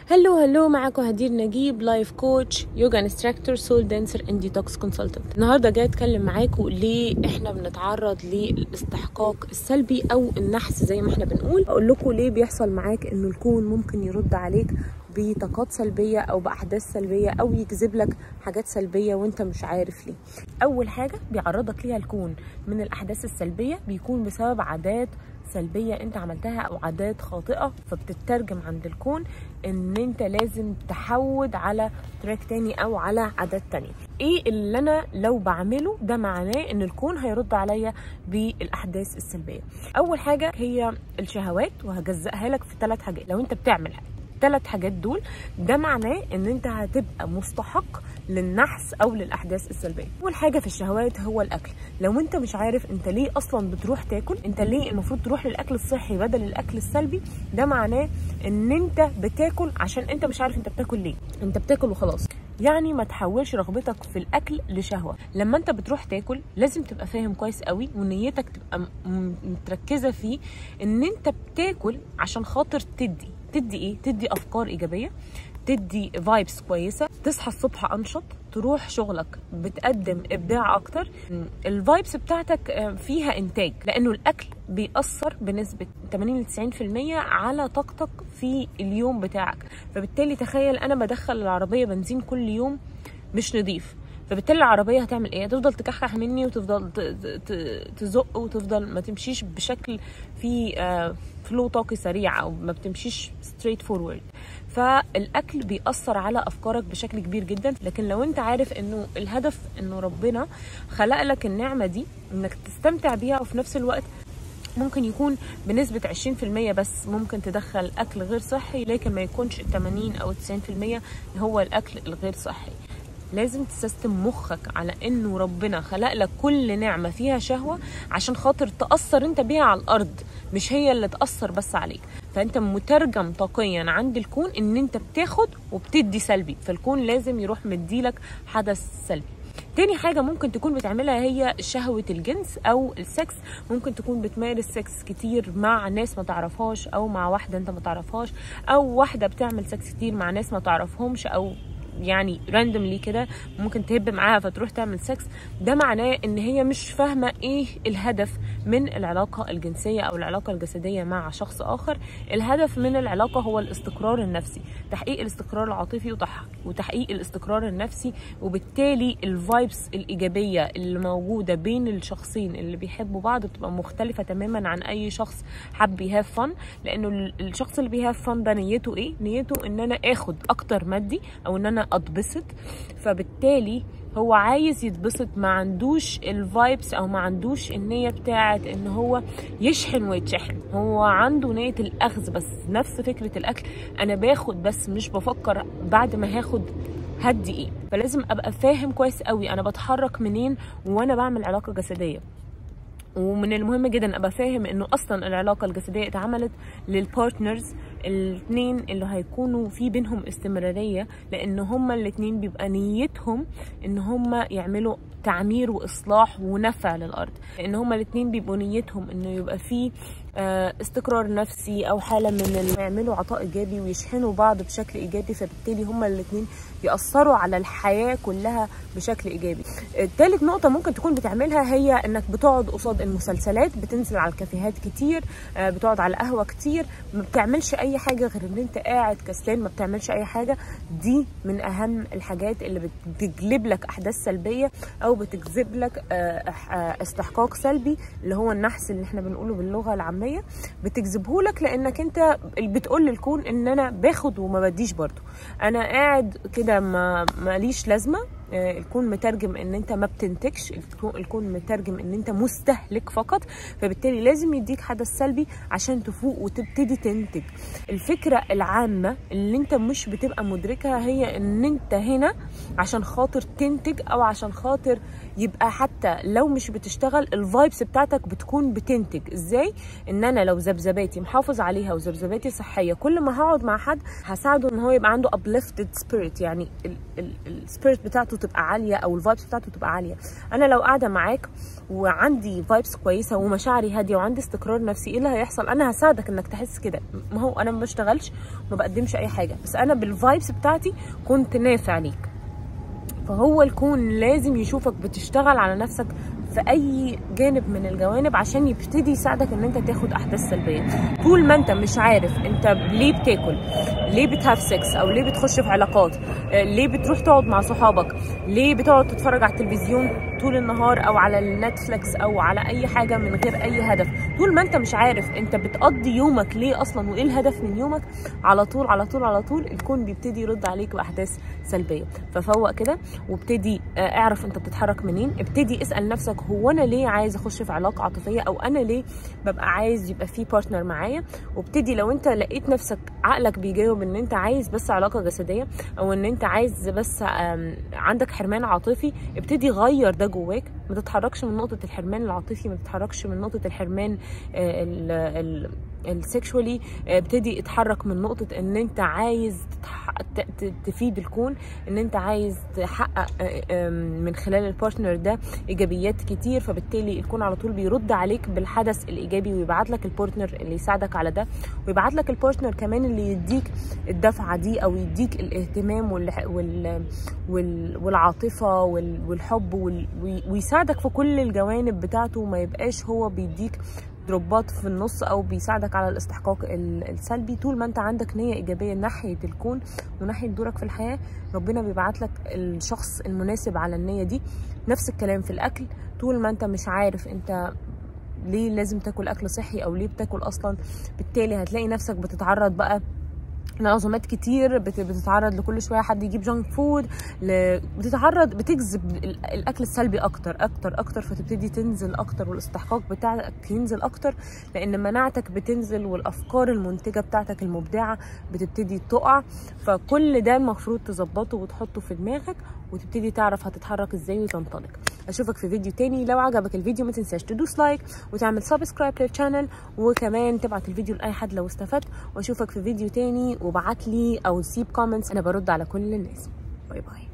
هلو معاكم هدير نجيب، لايف كوتش، يوجا انستراكتور، سول دانسر اند ديتوكس كونسلتنت. النهارده جاي اتكلم معاكم ليه احنا بنتعرض للاستحقاق السلبي او النحس زي ما احنا بنقول. اقول لكم ليه بيحصل معاك انه الكون ممكن يرد عليك بطاقات سلبيه او باحداث سلبيه او يجذب لك حاجات سلبيه وانت مش عارف ليه. اول حاجه بيعرضك ليها الكون من الاحداث السلبيه بيكون بسبب عادات سلبية انت عملتها او عادات خاطئة، فبتترجم عند الكون ان انت لازم تحود على تراك تاني او على عادات تانية. ايه اللي انا لو بعمله ده معناه ان الكون هيرد عليا بالاحداث السلبية؟ اول حاجة هي الشهوات، وهجزئها لك في 3 حاجات. لو انت بتعمل 3 حاجات دول ده معناه ان انت هتبقى مستحق للنحس او للاحداث السلبيه. اول حاجه في الشهوات هو الاكل. لو انت مش عارف انت ليه اصلا بتروح تاكل، انت ليه المفروض تروح للاكل الصحي بدل الاكل السلبي، ده معناه ان انت بتاكل عشان انت مش عارف انت بتاكل ليه، انت بتاكل وخلاص. يعني ما تحولش رغبتك في الاكل لشهوه. لما انت بتروح تاكل لازم تبقى فاهم كويس قوي ونيتك تبقى متركزه فيه ان انت بتاكل عشان خاطر تدي ايه؟ تدي افكار ايجابيه، تدي فايبس كويسه، تصحى الصبح انشط، تروح شغلك بتقدم ابداع اكتر. الفايبس بتاعتك فيها انتاج، لانه الاكل بيأثر بنسبه 80 ل 90% على طاقتك في اليوم بتاعك. فبالتالي تخيل انا بدخل العربيه بنزين كل يوم مش نظيف، فبالتالي العربيه هتعمل ايه؟ هتفضل تكحكح مني وتفضل تزق وتفضل ما تمشيش بشكل فيه فلو طاقي سريع، او ما بتمشيش ستريت فورورد. فالاكل بيأثر على افكارك بشكل كبير جدا. لكن لو انت عارف انه الهدف انه ربنا خلق لك النعمه دي انك تستمتع بيها، وفي نفس الوقت ممكن يكون بنسبة 20% بس ممكن تدخل أكل غير صحي، لكن ما يكونش 80 أو 90% هو الأكل الغير صحي. لازم تسيستم مخك على انه ربنا خلق لك كل نعمة فيها شهوة عشان خاطر تأثر انت بيها على الارض، مش هي اللي تأثر بس عليك. فانت مترجم طاقيا عند الكون ان انت بتاخد وبتدي سلبي، فالكون لازم يروح مديلك حدث سلبي. تاني حاجة ممكن تكون بتعملها هي شهوة الجنس أو السكس. ممكن تكون بتمارس سكس كتير مع ناس ما تعرفهاش، أو مع واحدة أنت ما تعرفهاش، أو واحدة بتعمل سكس كتير مع ناس ما تعرفهمش، أو يعني راندوملي كده ممكن تهب معاها فتروح تعمل سكس. ده معناه ان هي مش فاهمه ايه الهدف من العلاقه الجنسيه او العلاقه الجسديه مع شخص اخر. الهدف من العلاقه هو الاستقرار النفسي، تحقيق الاستقرار العاطفي وتحقيق الاستقرار النفسي، وبالتالي الفايبس الايجابيه اللي موجوده بين الشخصين اللي بيحبوا بعض بتبقى مختلفه تماما عن اي شخص حب يهاف فن. لانه الشخص اللي بيهاف فن ده نيته ايه؟ نيته ان انا اخد اكتر مادي او ان انا اتبسط. فبالتالي هو عايز يتبسط، ما عندوش الفايبس او ما عندوش النية بتاعت ان هو يشحن ويتشحن. هو عنده نية الاخذ بس. نفس فكرة الاكل، انا باخد بس مش بفكر بعد ما هاخد هدي ايه. فلازم ابقى فاهم كويس قوي انا بتحرك منين وانا بعمل علاقة جسدية. ومن المهم جدا ابقى فاهم انه اصلا العلاقه الجسديه اتعملت للبارتنرز الاثنين اللي هيكونوا في بينهم استمراريه، لان هما الاثنين بيبقى نيتهم ان هما يعملوا تعمير واصلاح ونفع للارض. لان هما الاثنين بيبقوا نيتهم انه يبقى في استقرار نفسي او حاله من اللي يعملوا عطاء ايجابي ويشحنوا بعض بشكل ايجابي. فبالتالي هما الاثنين يأثروا على الحياه كلها بشكل ايجابي. ثالث نقطه ممكن تكون بتعملها هي انك بتقعد قصاد المسلسلات، بتنزل على الكافيهات كتير، بتقعد على القهوه كتير، ما بتعملش اي حاجه غير ان انت قاعد كسلان ما بتعملش اي حاجه. دي من اهم الحاجات اللي بتجلب لك احداث سلبيه او بتجذب لك استحقاق سلبي، اللي هو النحس اللي احنا بنقوله باللغه العاميه. بتجذبه لك لانك انت بتقول للكون ان انا باخد وما بديش برضو، انا قاعد كده ماليش لازمه. الكون مترجم ان انت ما بتنتجش، الكون مترجم ان انت مستهلك فقط. فبالتالي لازم يديك حدث سلبي عشان تفوق وتبتدي تنتج. الفكرة العامة اللي انت مش بتبقى مدركها هي ان انت هنا عشان خاطر تنتج، او عشان خاطر يبقى حتى لو مش بتشتغل الفايبس بتاعتك بتكون بتنتج. ازاي؟ ان انا لو ذبذباتي محافظ عليها وذبذباتي صحية، كل ما هقعد مع حد هساعده ان هو يبقى عنده uplifted spirit، يعني السبيريت بتاعته تبقى عاليه او الفايبس بتاعته تبقى عاليه. انا لو قاعده معاك وعندي فايبس كويسه ومشاعري هاديه وعندي استقرار نفسي، ايه اللي هيحصل؟ انا هساعدك انك تحس كده. ما هو انا ما بشتغلش وما بقدمش اي حاجه، بس انا بالفايبس بتاعتي كنت نافع ليك. فهو الكون لازم يشوفك بتشتغل على نفسك في اي جانب من الجوانب عشان يبتدي يساعدك ان انت تاخد احداث سلبيه. طول ما انت مش عارف انت ليه بتاكل، ليه بتهاف سكس، او ليه بتخش في علاقات، ليه بتروح تقعد مع صحابك، ليه بتقعد تتفرج على التلفزيون طول النهار او على النتفليكس او على اي حاجه من غير اي هدف، طول ما انت مش عارف انت بتقضي يومك ليه اصلا وايه الهدف من يومك، على طول على طول على طول الكون بيبتدي يرد عليك باحداث سلبيه. ففوق كده وابتدي اعرف انت بتتحرك منين. ابتدي اسال نفسك هو انا ليه عايز اخش في علاقه عاطفيه، او انا ليه ببقى عايز يبقى في بارتنر معايا. وابتدي لو انت لقيت نفسك عقلك بيجاوب ان انت عايز بس علاقه جسديه، او ان انت عايز بس عندك حرمان عاطفي، ابتدي غير ده جواك. ما تتحركش من نقطه الحرمان العاطفي، ما تتحركش من نقطه الحرمان السكشوالي. ابتدي اتحرك من نقطه ان انت عايز تفيد الكون، ان انت عايز تحقق من خلال البارتنر ده ايجابيات كتير. فبالتالي الكون على طول بيرد عليك بالحدث الايجابي، ويبعت لك البارتنر اللي يساعدك على ده، ويبعت لك البارتنر كمان اللي يديك الدفعه دي، او يديك الاهتمام والعاطفه والحب ويساعدك في كل الجوانب بتاعته، ما يبقاش هو بيديك دروبات في النص او بيساعدك على الاستحقاق السلبي. طول ما انت عندك نيه ايجابيه ناحيه الكون وناحيه دورك في الحياه، ربنا بيبعت لك الشخص المناسب على النيه دي. نفس الكلام في الاكل، طول ما انت مش عارف انت ليه لازم تاكل اكل صحي او ليه بتاكل اصلا، بالتالي هتلاقي نفسك بتتعرض بقى لعزومات كتير، بتتعرض لكل شويه حد يجيب جانك فود، بتجذب الاكل السلبي اكتر اكتر اكتر، فتبتدي تنزل اكتر والاستحقاق بتاعك ينزل اكتر، لان مناعتك بتنزل والافكار المنتجه بتاعتك المبدعه بتبتدي تقع. فكل ده المفروض تظبطه وتحطه في دماغك، وتبتدي تعرف هتتحرك ازاي وتنطلق. اشوفك في فيديو تاني. لو عجبك الفيديو ما تنساش تدوس لايك وتعمل سبسكرايب للشانل، وكمان تبعت الفيديو لاي حد لو استفدت. واشوفك في فيديو تاني، وبعت لي او سيب كومنتس، انا برد على كل الناس. باي باي.